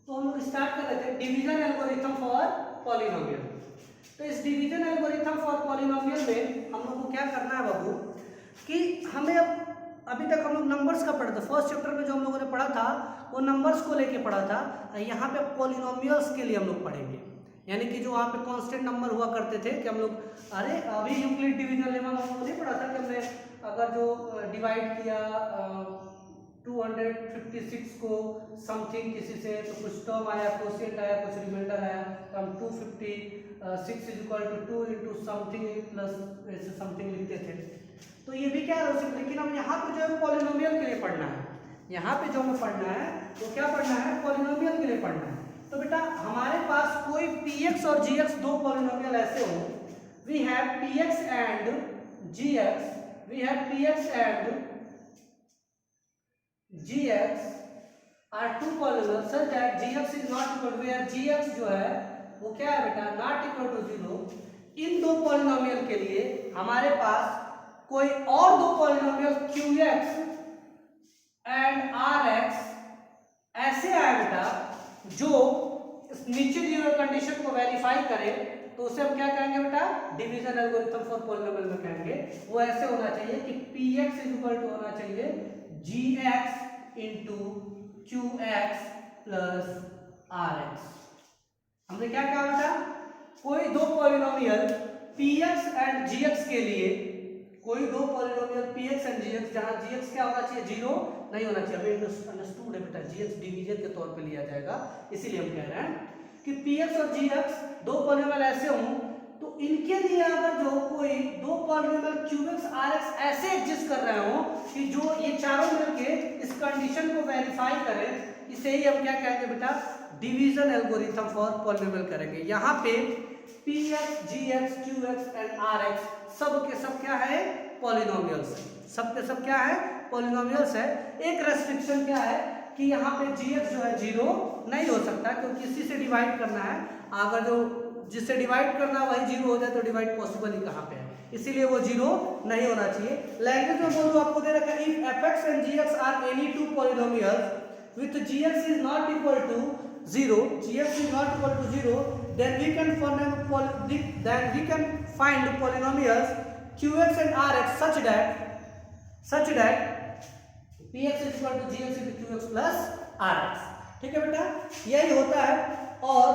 तो हम लोग स्टार्ट कर रहे थे डिवीजन एल्गोरिथम फॉर पॉलिनोमियल। तो इस डिवीजन एल्गोरिथम फॉर पॉलिनोमियल में हम लोग को क्या करना है बाबू कि हमें अभी तक हम लोग नंबर्स का पढ़ा था। फर्स्ट चैप्टर में जो हम लोगों ने पढ़ा था वो नंबर्स को लेके पढ़ा था। यहाँ पे पॉलिनोमियल्स के लिए हम लोग पढ़ेंगे, यानी कि जो वहाँ पे कांस्टेंट नंबर हुआ करते थे कि हम लोग अरे अभी यूक्लिड डिवीजन लेवल हम लोग नहीं पढ़ा था कि हमने अगर जो डिवाइड किया 256 को समथिंग किसी से तो कुछ टर्म आया, क्वोशिएंट आया, कुछ रिमाइंडर आया, तो हम 256 is equal to 2 into something plus ऐसे समथिंग लिखते थे। तो ये भी क्या है, लेकिन हम यहाँ पे जो है पॉलिनोमियल के लिए पढ़ना है। यहाँ पे जो हमें पढ़ना है वो क्या पढ़ना है, पॉलिनोमियल के लिए पढ़ना है। तो बेटा हमारे पास कोई px और gx दो पॉलिनोमियल ऐसे हो, we have px and gx, we have px and gx are two polynomial such that gx is not equal to, where gx जो है वो क्या है बेटा, नॉट इक्वल टू 0। इन दो पॉलिनोमियल के लिए हमारे पास कोई और दो पॉलिनोमियल qx एंड rx ऐसे आए बेटा जो नीचे दी हुई कंडीशन को वेरीफाई करे, तो उसे हम क्या कहेंगे बेटा, डिवीजन एल्गोरिथम फॉर पॉलिनोमियल में कहेंगे। वो ऐसे होना चाहिए कि px इज इक्वल टू होना चाहिए gx into qx plus rx। हमने क्या कहा बेटा, कोई दो पॉलिनोमियल px एंड gx के लिए, कोई दो पॉलिनोमियल px एंड gx जहां gx क्या होना चाहिए, 0 नहीं होना चाहिए। अभी अंडरस्टूड है बेटा, gx डिवीजन के तौर पे लिया जाएगा, इसीलिए हम कह रहे हैं कि px और gx दो पॉलिनोमियल ऐसे हों तो इनके लिए अगर जो कोई दो पॉलिनोमियल qx rx ऐसे एग्जिस्ट कर रहे हो कि जो ये चारों मिलके इस कंडीशन को वेरीफाई करें, इसे ही हम क्या कहेंगे बेटा, डिवीजन एल्गोरिथम फॉर पॉलिनोमियल करेंगे। यहाँ पे px gx qx and rx सब के सब क्या है, पॉलिनोमियल्स है। सब के सब क्या है, पॉलिनोमियल्स है। एक रेस्ट्रिक्शन क्या है कि यहाँ पे gx जो है 0 नहीं हो सकता, क्योंकि इसी से डिवाइड करना है। अगर जो जिससे डिवाइड करना वही 0 हो जाए तो डिवाइड पॉसिबल ही कहाँ पे है, इसीलिए वो 0 नहीं होना चाहिए। लैंग्वेज में बोलूँ आपको दे रखा है, if fx and gx are any two polynomials with gx is not equal to 0, gx is not equal to 0, then we can find polynomials qx and rx such that px is equal to gx into qx plus rx। ठीक है बेटा, यही होता है। और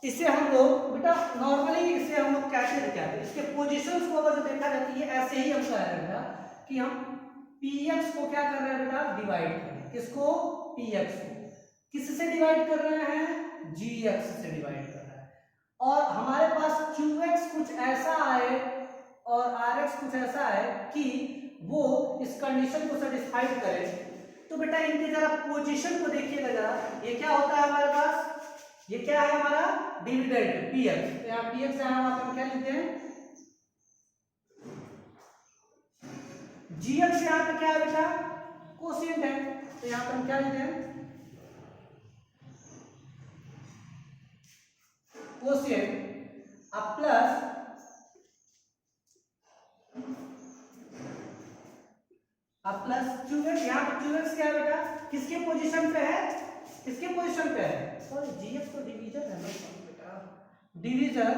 इसे हम लोग बेटा नॉर्मली इसे हम लोग कैसे लिखते हैं, इसके पोजीशंस को अगर देखा जाती है ऐसे ही हम कह रहे हैं बेटा कि हम px को क्या कर रहे हैं बेटा, डिवाइड कर रहे हैं। किसको, px को। किससे डिवाइड कर रहे हैं, gx से डिवाइड कर रहे हैं। और हमारे पास qx कुछ ऐसा आए और rx कुछ ऐसा है कि वो इस कंडीशन को सेटिस्फाइड करे। तो बेटा इनके जरा पोजीशन को देखिएगा जरा, ये क्या होता है हमारे पास, ये क्या है हमारा डिविडेंड px। तो यहाँ px है, हम क्या लिखते हैं, gx यहाँ पे क्या है बेटा, कोशिएंट है, तो यहाँ पे हम क्या लिखते हैं, कोशिएंट। अब प्लस qx, यहाँ पे qx क्या है बेटा, किसके पोजीशन पे है, किसके पोजीशन पे है, सॉरी gx तो डिवीजन है ना बेटा, डिवीजन।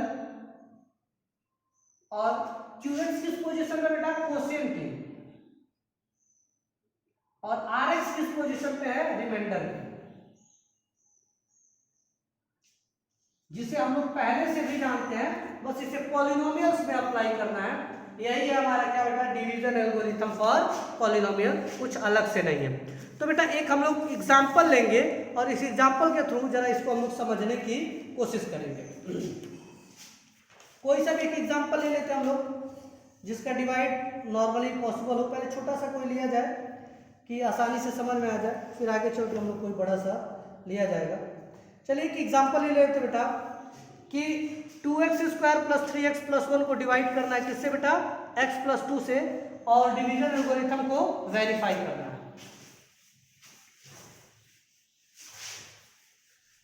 और qx किस पोजीशन पे बेटा, कोशिएंट की। और rx किस पोजीशन पे है, रिमाइंडर की, जिसे हम लोग पहले से भी जानते हैं, बस इसे पॉलिनोमियल्स में अप्लाई करना है। यही है हमारा क्या बेटा, डिवीजन एल्गोरिथम फॉर पॉलिनोमियल, कुछ अलग से नहीं है। तो बेटा एक हम लोग एग्जांपल लेंगे और इस एग्जांपल के थ्रू जरा इसको हम लोग समझने की कोशिश करेंगे। कोई सा भी एक एग्जांपल ले लेते हैं हम लोग जिसका डिवाइड नॉर्मली पॉसिबल हो। पहले छोटा सा कोई लिया जाए कि आसानी से समझ में आ जाए, फिर आगे चल के हम लोग कोई बड़ा सा लिया जाएगा। चलिए एक एग्जांपल ले लेते बेटा कि 2x² प्लस 3x प्लस 1 को डिवाइड करना है किससे बेटा, x प्लस 2 से, और डिवीजन एल्गोरिथम को वेरीफाई करना है।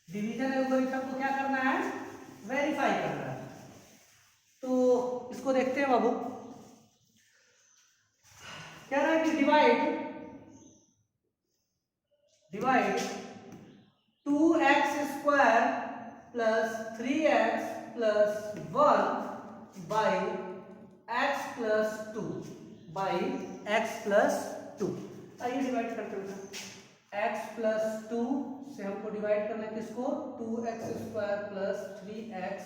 डिवीजन एल्गोरिथम को क्या करना है, वेरीफाई करना है। तो इसको देखते हैं बाबू, क्या रहा है कि divide 2x² plus 3x plus 1 by x plus 2 by x plus 2। आइए डिवाइड करते हैं। x प्लस 2 से हमको डिवाइड करना है किसको, 2x² प्लस 3x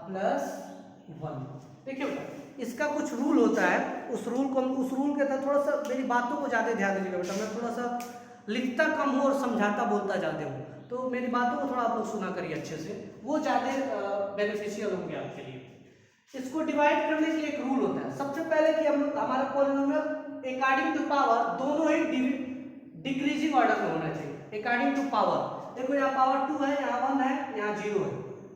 प्लस 1। देखिए बेटा इसका कुछ रूल होता है, उस रूल के तहत थोड़ा सा मेरी बातों को ज़्यादा ध्यान दीजिएगा बेटा। मैं थोड़ा सा लिखता कम हूँ और समझाता बोलता ज़्यादा हूँ, तो मेरी बातों को थोड़ा आप लोग सुना करिए अच्छे से, वो ज़्यादा बेनिफिशियल होंगे आपके लिए। इसको डिवाइड करने के लिए एक रूल होता है। सबसे पहले कि हम हमारा पॉलिनोमियल अकॉर्डिंग टू पावर दोनों ही डिक्रीजिंग ऑर्डर में होना चाहिए। अकॉर्डिंग टू पावर, देखो यहाँ पावर 2 है, यहाँ 1 है, यहाँ 0 है,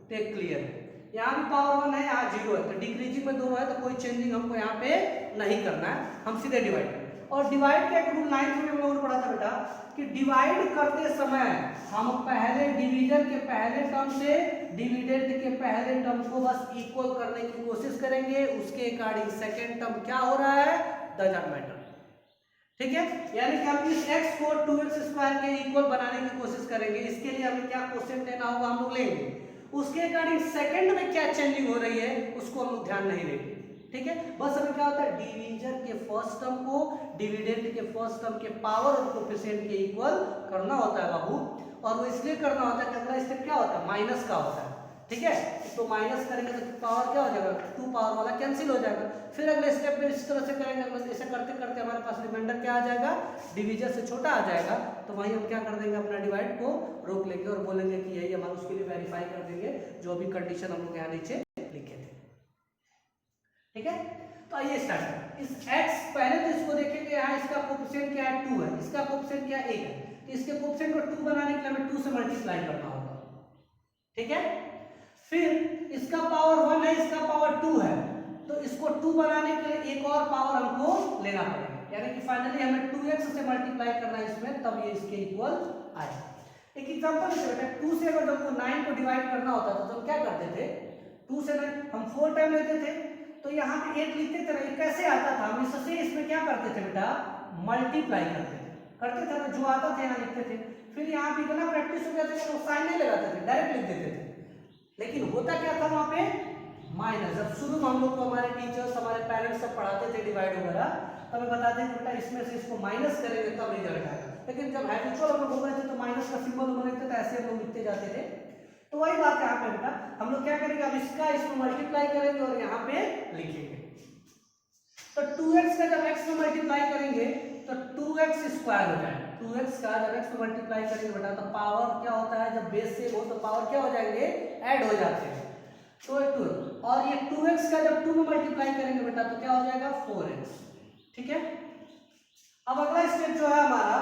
टेक क्लियर है। यहाँ भी पावर 1 है, यहाँ 0 है, तो डिक्रीजिंग में दोनों है, तो कोई चेंजिंग हमको यहाँ पे नहीं करना है, हम सीधे डिवाइड करें। और डिवाइड का एक रूल 9th में हम लोगों ने पढ़ा था बेटा कि डिवाइड करते समय हम पहले डिवीजन के पहले टर्म से डिविडेंड के पहले टर्म को बस इक्वल करने की कोशिश करेंगे, उसके अकॉर्डिंग सेकेंड टर्म क्या हो रहा है डजंट मैटर। ठीक है, यानी कि हम इस x को 2x² के इक्वल बनाने की कोशिश करेंगे। इसके लिए हमें क्या क्वेश्चन लेना होगा हम लोग लेंगे, उसके अकॉर्डिंग सेकंड में क्या चेंजिंग हो रही है उसको हम लोग ध्यान नहीं देंगे। ठीक है, बस हमें क्या होता है डिवीजन के फर्स्ट टर्म को डिविडेंड के फर्स्ट टर्म के पावर और कोएफिशिएंट के इक्वल करना होता है बाबू। और वो इसलिए करना होता है कि अगला स्टेप क्या होता है माइनस का होता है। ठीक है, तो माइनस करेंगे तो पावर क्या हो जाएगा 2 पावर वाला कैंसिल हो जाएगा। फिर अगले स्टेप में इस तरह से करेंगे, ऐसा करते करते हमारे पास रिमाइंडर क्या आ जाएगा डिवीजन से छोटा आ जाएगा, तो वहीं हम क्या कर देंगे अपना डिवाइड को रोक लेंगे और बोलेंगे कि यही हमारा, उसके लिए वेरीफाई कर देंगे जो भी कंडीशन हम लोग यहाँ नीचे लिखे थे। ठीक है, तो आइए स्टार्ट करें। इस x पहले तो इसको देखेंगे, यहाँ इसका कोएफिशिएंट क्या है 2 है, इसका कोएफिशिएंट क्या है 1 है, तो इसके कोएफिशिएंट को 2 बनाने के लिए हमें 2 से मल्टीप्लाई करना होगा। ठीक है, फिर इसका पावर 1 है, इसका पावर 2 है, तो इसको 2 बनाने के लिए एक और पावर हमको लेना पड़ेगा, यानी कि फाइनली हमें 2x से मल्टीप्लाई करना है इसमें, तब ये इसके इक्वल आएगा। एक एग्जांपल है बेटा, 2 से अगर हमको 9 को डिवाइड करना होता तो हम क्या करते थे, 2 से 9 हम 4 टाइम लेते थे, तो यहाँ पे 8 लिखते थे, ये कैसे आता था, हम इससे इसमें क्या करते थे बेटा मल्टीप्लाई करते थे ना, जो आता था यहाँ लिखते थे। फिर यहाँ भी इतना प्रैक्टिस हो गया था कि साइन नहीं लगाते थे, डायरेक्ट लिख देते थे। लेकिन होता क्या था वहाँ पे माइनस। जब शुरू में हम लोग को हमारे टीचर्स हमारे पेरेंट्स सब पढ़ाते थे डिवाइड वगैरह, तो हमें बताते थे बेटा इसमें से इसको माइनस करेंगे तब रिजल्ट आएगा। लेकिन जब हैबिचुअल हम लोग हो गए थे तो माइनस का सिंबल हम लिखते थे, ऐसे हम लोग लिखते जाते थे। तो वही बात है यहाँ पे बेटा, हम लोग क्या करेंगे अब इसको मल्टीप्लाई करेंगे और यहाँ पे लिखेंगे। तो 2x का जब x में मल्टीप्लाई करेंगे तो 2x स्क्वायर हो जाएगा। 2x का जब x में मल्टीप्लाई करेंगे बेटा तो पावर क्या होता है, जब बेस सेम हो तो पावर क्या हो जाएंगे ऐड हो जाते हैं, तो 2। और ये 2x का जब 2 में मल्टीप्लाई करेंगे बेटा तो क्या हो जाएगा 4x। ठीक है, अब अगला स्टेप जो है हमारा,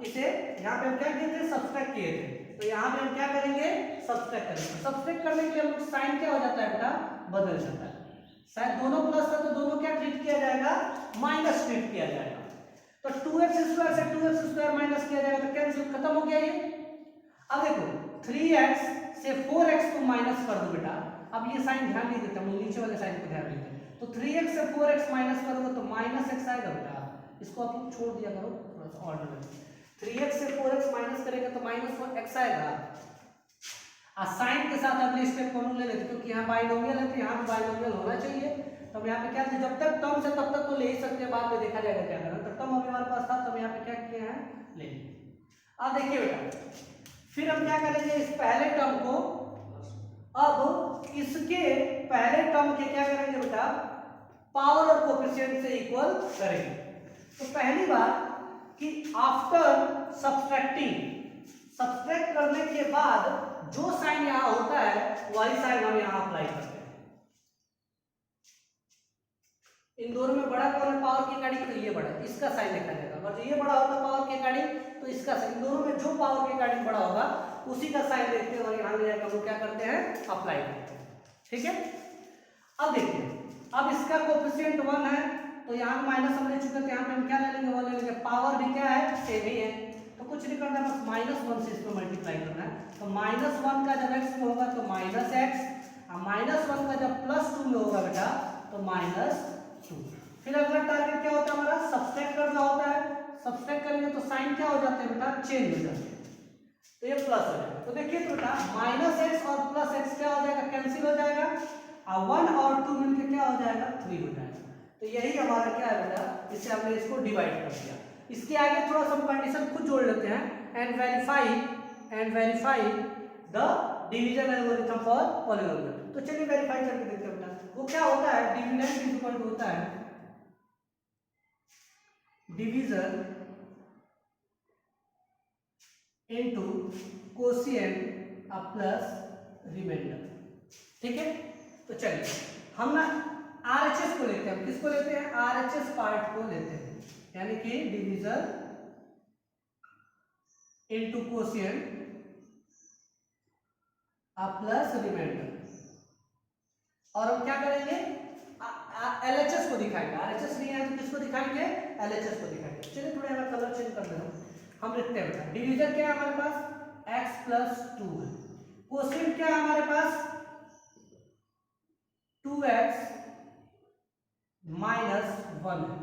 इसे यहाँ पे हम क्या किए थे सब्सट्रैक्ट किए थे, तो यहाँ पे हम क्या करेंगे सब्सट्रैक्ट करेंगे। सब्सट्रैक्ट करने के लिए हम लोग साइन क्या हो जाता है बेटा बदल जाता है। साइन दोनों प्लस था तो दोनों क्या ट्रीट किया जाएगा माइनस ट्रीट किया जाएगा। तो 2x² से 2x² माइनस किया जाएगा तो कैंसिल खत्म हो गया ये। अब देखो 3x से 4x को माइनस कर दो बेटा, अब ये साइन ध्यान नहीं देते, हम नीचे वाले साइन को ध्यान देते हैं। तो 3x से 4x माइनस करोगे तो -x आएगा बेटा, इसको आप लोग छोड़ दिया करो थोड़ा सा ऑर्डर में। 3x से 4x माइनस करेंगे तो -1x आएगा। साइन के साथ अगले स्टेप को हम ले लेते क्योंकि यहाँ बाइनोमियल है तो यहाँ भी बाइनोमियल होना चाहिए। तो हम यहाँ पे क्या, जब तक टर्म्स है तब तक तो ले ही सकते हैं, बाद में देखा जाएगा क्या करना। तो टर्म अभी हमारे पास था तो हम यहाँ पे क्या किए हैं ले। अब देखिए बेटा फिर हम क्या करेंगे, इस पहले टर्म को अब इसके पहले टर्म के क्या करेंगे बेटा पावर और कोएफिशिएंट से इक्वल करेंगे। तो पहली बात कि आफ्टर सब्सट्रैक्ट करने के बाद जो साइन यहां होता है वही साइन हम यहां अप्लाई करते हैं। इन दोनों में बड़ा कौन है पावर के अकॉर्डिंग, तो ये बड़ा है, इसका साइन लिखा जाएगा। और जो ये बड़ा होगा पावर के अकॉर्डिंग तो इसका साइन, दोनों में जो पावर के अकॉर्डिंग बड़ा होगा उसी का साइन देखते हैं और यहां ले जाकर हम क्या करते हैं अप्लाई करते हैं। ठीक है, अब देखिए अब इसका कोएफिशिएंट 1 है तो यहाँ माइनस हम ले चुके थे, यहाँ पे हम क्या ले लेंगे 1 ले लेंगे। पावर भी क्या है सेम ही है, तो कुछ नहीं करना, बस -1 से इसको मल्टीप्लाई करना है। तो -1 का जब x में होगा तो -x, -1 का जब +2 में होगा बेटा तो -2। फिर अगला टारगेट क्या होता है हमारा सब्सट्रैक्ट करना होता है। सब्सट्रैक्ट करेंगे तो साइन क्या हो जाते हैं बेटा चेंज हो जाते हैं। तो ये प्लस हो जाएगा। तो देखिए तो बेटा माइनस एक्स और प्लस एक्स क्या हो जाएगा, कैंसिल हो जाएगा, और 1 और 2 मिलकर क्या हो जाएगा, 3 हो जाएगा। तो यही हमारा क्या है बेटा, इससे हमने इसको डिवाइड कर दिया। इसके आगे थोड़ा सा हम कंडीशन खुद जोड़ लेते हैं, and verify the division algorithm for polynomial. तो चलिए वेरीफाई करके देखते हैं बेटा। वो क्या होता है, डिविडेंड इज इक्वल टू होता है division into quotient plus remainder. ठीक है, तो चलिए हम ना आरएचएस को लेते हैं। हम किसको लेते हैं, आरएचएस पार्ट को लेते हैं, यानी कि division into quotient plus remainder. और हम क्या करेंगे, एलएचएस को दिखाएंगे। आरएचएस नहीं है तो किसको दिखाएंगे, एलएचएस को दिखाएंगे। चलिए थोड़ा यहाँ कलर चेंज कर देना। हम लिखते हैं बेटा डिवीजन क्या है हमारे पास, x प्लस 2 है। कोशिएंट क्या है हमारे पास, 2x माइनस 1 है,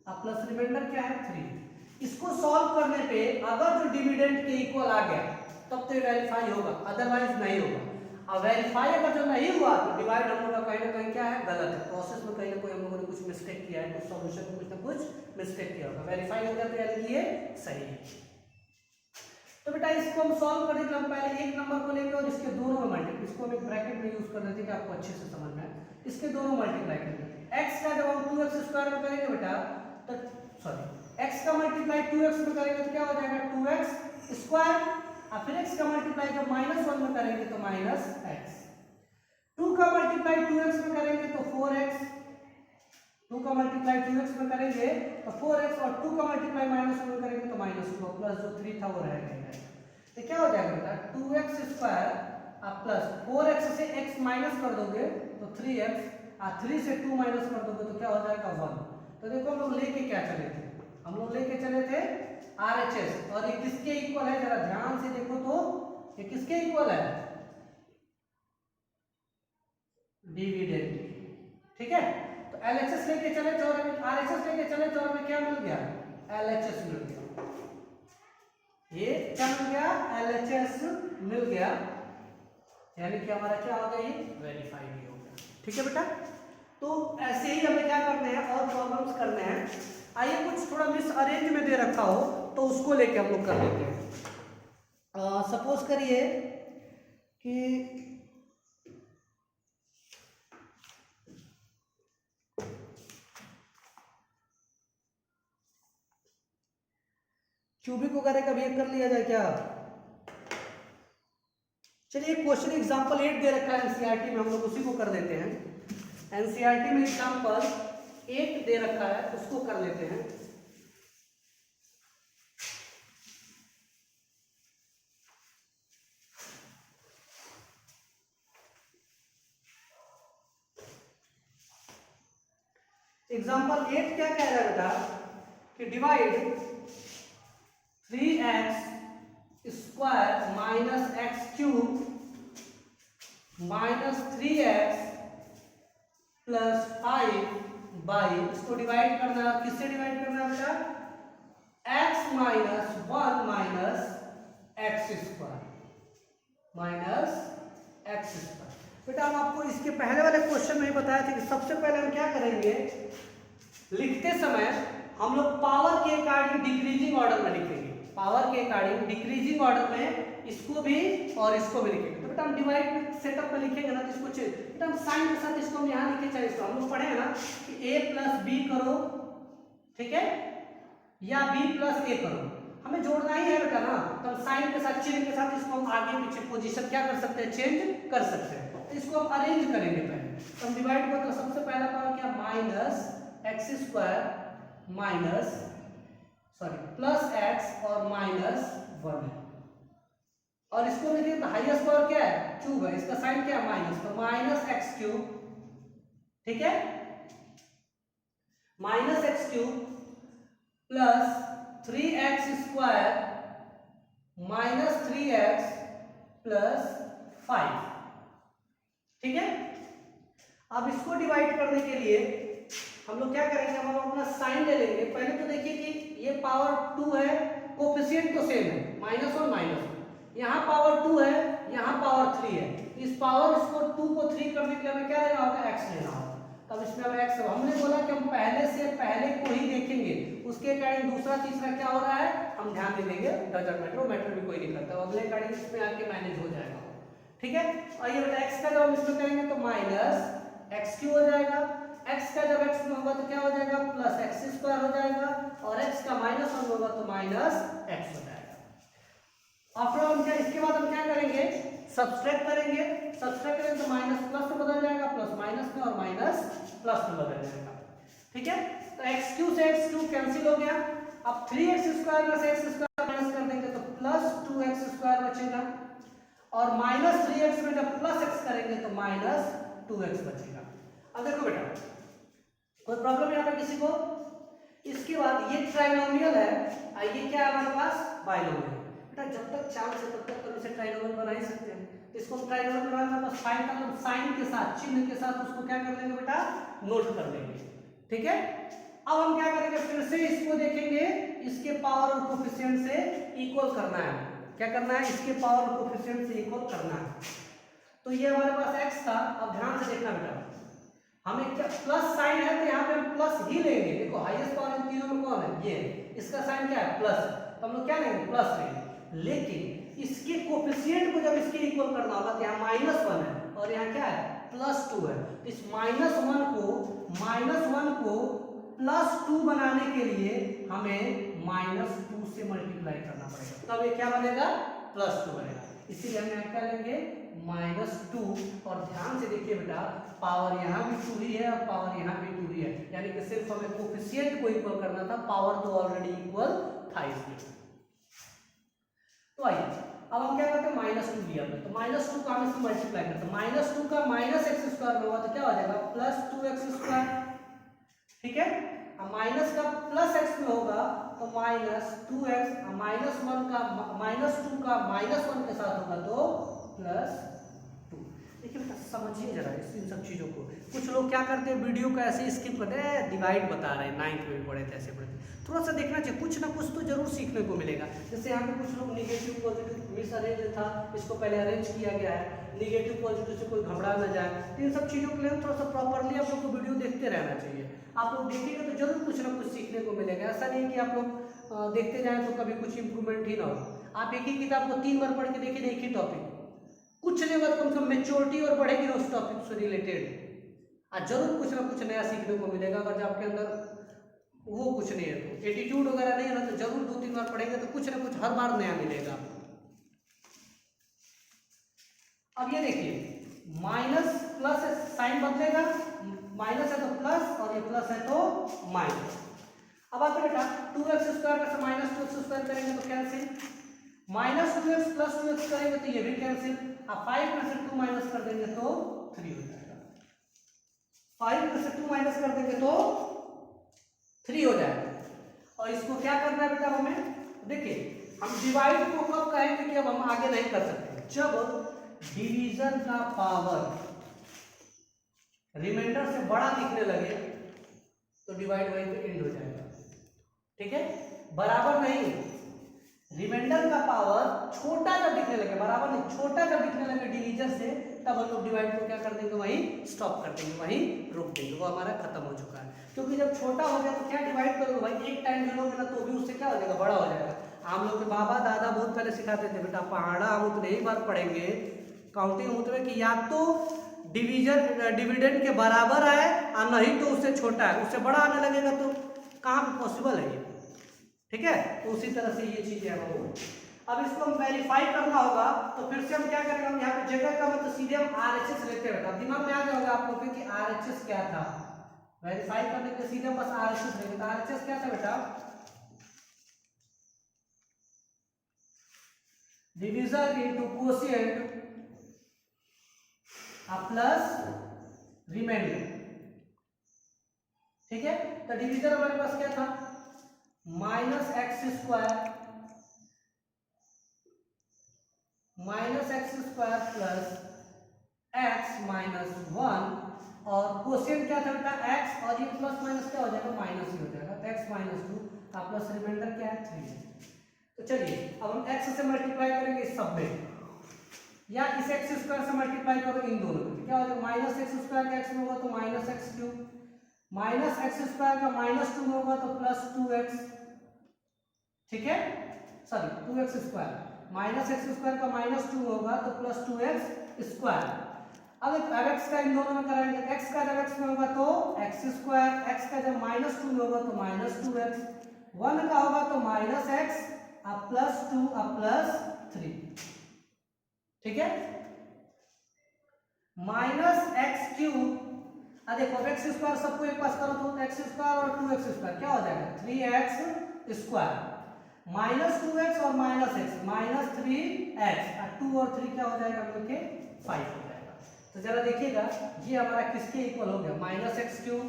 अब प्लस रिमाइंडर क्या है 3। इसको सॉल्व करने पे अगर जो डिविडेंड के इक्वल आ गया तब तो ये वेरीफाई होगा, अदरवाइज नहीं होगा। अब वेरीफाई अगर जो नहीं हुआ तो डिवाइड हम लोग का कहीं ना कहीं क्या है, गलत है। प्रोसेस में कहीं ना कोई हम लोगों ने कुछ मिस्टेक किया है, कुछ सॉल्यूशन में कुछ ना कुछ मिस्टेक किया होगा। वेरीफाई हो गया तो यानी कि ये सही है। तो बेटा इसको हम सॉल्व करने के लिए हम पहले एक नंबर को लेंगे और इसके दोनों में मल्टीप्लाई, इसको हम एक ब्रैकेट में यूज कर देते हैं कि आपको अच्छे से समझ में आए। इसके दोनों मल्टीप्लाई करेंगे। x का जब हम 2x स्क्वायर में करेंगे बेटा, तो सॉरी x का मल्टीप्लाई 2x में करेंगे तो क्या हो जाएगा, 2x स्क्वायर, और फिर x का मल्टीप्लाई जब -1 में करेंगे तो -x, 2 का मल्टीप्लाई 2x में करेंगे तो 4x, 2 का मल्टीप्लाई 2x में करेंगे तो 4x, और 2 का मल्टीप्लाई -1 में करेंगे तो -2, प्लस जो 3 था वो रह गया। तो क्या हो जाएगा बेटा, 2x स्क्वायर प्लस 4x से x माइनस कर दोगे तो 3x, और 3 से 2 माइनस कर दोगे तो क्या हो जाएगा 1। तो देखो हम लोग लेके क्या चले थे, हम लोग लेके चले थे आरएचएस, और ये किसके इक्वल है, जरा ध्यान से देखो तो ये किसके इक्वल है, डिविडेंड। ठीक है, तो एलएचएस लेके चले तो आरएचएस लेके चले तो हमें क्या मिल गया, एलएचएस मिल गया। ये क्या मिल गया, एलएचएस मिल गया, यानी कि हमारा क्या हो गया, ये वेरीफाई भी हो गया। ठीक है बेटा, तो ऐसे ही हमें क्या करने हैं, और प्रॉब्लम्स करने हैं। आइए कुछ थोड़ा मिस अरेंज में दे रखा हो तो उसको लेके हम लोग कर लेते हैं। सपोज करिए कि क्यूबिक वगैरह का भी एक कर लिया जाए क्या। चलिए क्वेश्चन एग्जांपल 8 दे रखा है एनसीईआरटी में, हम लोग उसी को कर देते हैं। एनसीईआरटी में एग्जांपल 8 दे रखा है, उसको कर लेते हैं। एग्जांपल 8 क्या कह रहा है बेटा कि divide 3x square minus x cube minus 3x plus 5 by, इसको डिवाइड करना है, किससे डिवाइड करना है बेटा, x minus 1 minus x square minus x square. बेटा हम आपको इसके पहले वाले क्वेश्चन में ही बताया था कि सबसे पहले हम क्या करेंगे, लिखते समय हम लोग पावर के अकॉर्डिंग डिक्रीजिंग ऑर्डर में लिखेंगे, पावर के अकॉर्डिंग डिक्रीजिंग ऑर्डर में इसको भी और इसको भी लिखेंगे। तो बेटा हम डिवाइड सेटअप में लिखेंगे ना तो इसको बेटा हम साइन के साथ इसको हम यहाँ लिखे, चाहे इसको हम लोग पढ़े हैं ना कि a प्लस बी करो, ठीक है, या b प्लस a करो, हमें जोड़ना ही है बेटा ना। तो हम साइन के साथ चिन्ह के साथ इसको हम आगे पीछे पोजीशन क्या कर सकते हैं, चेंज कर सकते हैं। तो इसको हम अरेंज करेंगे पहले, तो हम डिवाइड करते हैं। सबसे पहला पावर क्या, minus x square minus sorry plus x और माइनस 1 है, और इसको देखिए तो हाईएस्ट पावर क्या है, क्यूब है, इसका साइन क्या है माइनस, तो माइनस एक्स क्यूब, ठीक है, minus x cube plus 3x square minus 3x plus 5। ठीक है, अब इसको डिवाइड करने के लिए हम लोग क्या करेंगे, हम लोग अपना साइन ले लेंगे। पहले तो देखिए कि ये पावर 2 है, कोफिशिएंट तो सेम है, -1 -1, ये के हमें क्या लेना होगा, x लेना होगा। तब इसमें हम x, हमने बोला कि हम पहले से पहले को ही देखेंगे, उसके अकॉर्डिंग दूसरा तीसरा क्या हो रहा है हम ध्यान नहीं देंगे, डजंट मैटर, मैटर भी कोई नहीं करता, अगले अकॉर्डिंग इसमें आके मैनेज हो जाएगा। ठीक है, और ये बेटा x का जब हम इसमें करेंगे तो माइनस एक्स क्यू हो जाएगा, x का जब x में होगा तो क्या हो जाएगा प्लस एक्स स्क्वायर हो जाएगा, और x का माइनस वन होगा तो माइनस एक्स हो जाएगा। आफ्टर ऑल क्या, इसके बाद हम क्या करेंगे, सब्सट्रैक्ट करेंगे, सब्सट्रैक्ट करेंगे तो माइनस प्लस में बदल जाएगा, प्लस माइनस में, और माइनस प्लस में बदल जाएगा। ठीक है, तो एक्स क्यू से एक्स क्यू कैंसिल हो गया। अब 3x स्क्वायर में से x स्क्वायर माइनस कर देंगे तो प्लस 2x स्क्वायर बचेगा, और माइनस 3x में जब प्लस x करेंगे तो माइनस 2x बचेगा। अब देखो बेटा, कोई प्रॉब्लम यहाँ पे किसी को? इसके बाद ये ट्राइनोमियल है, ये क्या है हमारे पास, बाइनोमियल। बेटा जब तक चांस है तब तक तो इसे ट्राइनोमियल बना ही सकते हैं, तो इसको हम ट्राइनोमियल बनाने में बस फाइन का साइन के साथ, चिन्ह के साथ उसको क्या कर लेंगे बेटा, नोट कर लेंगे। ठीक है, अब हम क्या करेंगे, फिर से इसको देखेंगे, इसके पावर और कोफिशिएंट से इक्वल करना है। क्या करना है, इसके पावर और कोफिशिएंट से इक्वल करना है। तो ये हमारे पास x था, अब ध्यान से देखना बेटा, हमें क्या प्लस साइन है तो यहाँ पे हम प्लस ही लेंगे। देखो हाईएस्ट पावर इन तीनों में कौन है, ये, इसका साइन क्या है प्लस, तो हम लोग क्या लेंगे, प्लस लेंगे। लेकिन इसके कोफिशिएंट को जब इसके इक्वल करना होगा तो यहाँ माइनस वन है और यहाँ क्या है प्लस टू है, तो इस माइनस वन को प्लस टू बनाने के लिए हमें माइनस टू से मल्टीप्लाई करना पड़ेगा, तब ये क्या बनेगा, प्लस टू बनेगा। इसीलिए हम यहाँ क्या लेंगे, माइनस टू, और ध्यान से देखिए बेटा, पावर यहाँ भी टू ही है और पावर यहाँ भी टू ही है, यानी कि सिर्फ हमें कोफिशिएंट को इक्वल करना था, पावर तो ऑलरेडी इक्वल था इसमें। तो आइए अब हम क्या करते हैं, माइनस टू लिया हमने, तो माइनस टू का हम इससे मल्टीप्लाई करते हैं, माइनस टू का माइनस एक्स स्क्वायर में होगा तो क्या हो जाएगा, प्लस टू एक्स स्क्वायर। ठीक है, अब माइनस का प्लस एक्स में होगा तो minus two x, minus one का माइनस टू का माइनस वन के साथ होगा तो प्लस टू। देखिए बेटा समझिए जरा इन सब चीज़ों को, कुछ लोग क्या करते हैं वीडियो को ऐसे स्किप करते हैं, डिवाइड बता रहे हैं, 9th में भी पढ़े थे ऐसे पढ़े थे, थोड़ा सा देखना चाहिए, कुछ ना कुछ तो जरूर सीखने को मिलेगा। जैसे यहाँ पे कुछ लोग निगेटिव पॉजिटिव मिस अरेंज था, इसको पहले अरेंज किया गया है, निगेटिव पॉजिटिव से कोई घबरा ना जाए, तो इन सब चीज़ों के लिए थोड़ा सा प्रॉपरली आप लोग को वीडियो देखते रहना चाहिए। आप लोग देखेंगे तो जरूर कुछ ना कुछ सीखने को मिलेगा, ऐसा नहीं कि आप लोग देखते जाएं तो कभी कुछ इंप्रूवमेंट ही ना हो। आप एक ही किताब को 3 बार पढ़ के देखिए, एक ही टॉपिक, कुछ नहीं होगा, कम से कम मेच्योरिटी और बढ़ेगी उस टॉपिक से रिलेटेड, आज जरूर कुछ ना कुछ नया सीखने को मिलेगा। अगर आपके अंदर वो कुछ नहीं है तो एटीट्यूड वगैरह नहीं है ना, तो जरूर 2-3 बार पढ़ेंगे तो कुछ ना कुछ हर बार नया मिलेगा। अब ये देखिए माइनस प्लस साइन बदलेगा, माइनस है तो प्लस और ये प्लस है तो माइनस। अब आप बेटा 2x स्क्वायर का माइनस 2x स्क्वायर करेंगे तो cancel, minus 2x plus 2x करेंगे तो ये भी कैंसिल। अब 5 में से 2 माइनस कर देंगे तो 3 हो जाएगा, 5 में से 2 माइनस कर देंगे तो 3 हो जाएगा। और इसको क्या करना है बेटा हमें, देखिए हम डिवाइड को कब कहेंगे कि अब हम आगे नहीं कर सकते, जब डिवीजन का पावर रिमाइंडर से बड़ा दिखने लगे तो डिवाइड वहीं पे एंड हो जाएगा। ठीक है, बराबर नहीं, रिमाइंडर का पावर छोटा जब दिखने लगे, बराबर नहीं छोटा जब दिखने लगे डिवीजन से, तब हम लोग डिवाइड को क्या कर देंगे, वहीं स्टॉप कर देंगे, वहीं रोक देंगे, वो हमारा खत्म हो चुका है। क्योंकि जब छोटा हो गया तो क्या डिवाइड करोगे भाई, एक टाइम गिनोगे ना तो भी उससे क्या हो जाएगा, बड़ा हो जाएगा। हम लोग के बाबा दादा बहुत पहले सिखाते थे बेटा, पहाड़ा हम उतने ही बार पढ़ेंगे काउंटिंग उतने कि या तो डिविडेंड के बराबर आए और नहीं तो उससे छोटा है, उससे बड़ा आने लगेगा तो कहाँ पे पॉसिबल है ये। ठीक है, तो उसी तरह से ये चीजें है वो। अब इसको हम वेरीफाई करना होगा तो फिर से हम क्या करेंगे, हम यहाँ पे जगह का मतलब सीधे हम RHS लेते हैं बेटा, दिमाग में आ जाएगा आप लोग कि RHS क्या था, वेरीफाई करने के सीधे बस RHS लेंगे। तो RHS क्या था बेटा, division into quotient plus remainder. ठीक है, तो डिवीजन हमारे पास क्या था, minus x square plus x minus 1, और कोशिएंट क्या था बेटा एक्स, और ये प्लस माइनस क्या हो जाएगा, माइनस ही हो जाएगा, तो एक्स माइनस 2 का प्लस रिमाइंडर क्या है 3। तो चलिए अब हम एक्स से मल्टीप्लाई करेंगे इस सब में, या इस एक्स स्क्वायर से मल्टीप्लाई करो इन दोनों को, क्या हो जाएगा माइनस एक्स स्क्वायर का एक्स में होगा तो minus x cube, minus x square का माइनस 2 में होगा तो प्लस 2x, ठीक है, sorry 2x square, minus x square का माइनस 2 होगा तो प्लस 2x स्क्वायर। अब x का इन दोनों में कराएंगे, x का जब x में होगा तो x स्क्वायर, x का जब माइनस 2 में होगा तो माइनस 2x, 1 का होगा तो माइनस x अब प्लस 2 अब प्लस 3, ठीक है, माइनस एक्स क्यूब, देखो एक्स स्क्वायर सबको एक पास करो तो एक्स स्क्वायर और 2x स्क्वायर क्या हो जाएगा 3x स्क्वायर, माइनस 2x और माइनस एक्स माइनस 3x और 2 और 3 क्या हो जाएगा मिलके 5 हो जाएगा। तो जरा देखिएगा ये हमारा किसके इक्वल हो गया, minus x cube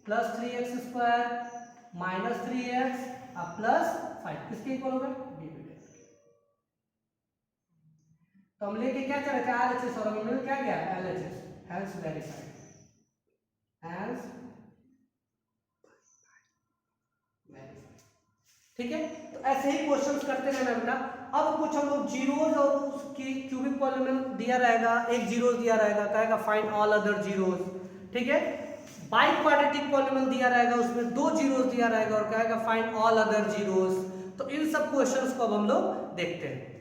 plus 3x square minus 3x और प्लस 5 किसके इक्वल हो गया डिविडेंड। तो हम लेके क्या चले थे RHS और हमें मिल क्या गया LHS, hence verified, hence verified, ठीक है। तो ऐसे ही क्वेश्चंस करते रहना बेटा। अब कुछ हम लोग जीरोज और उसकी क्यूबिक पॉलिनोमियल दिया रहेगा, एक जीरो दिया रहेगा, कहेगा फाइंड ऑल अदर जीरोज, ठीक है। बाई क्वाड्रेटिक पॉलिनोमियल दिया रहेगा, उसमें 2 जीरोज दिया रहेगा और कहेगा फाइंड ऑल अदर जीरोज। तो इन सब क्वेश्चंस को अब हम लोग देखते हैं।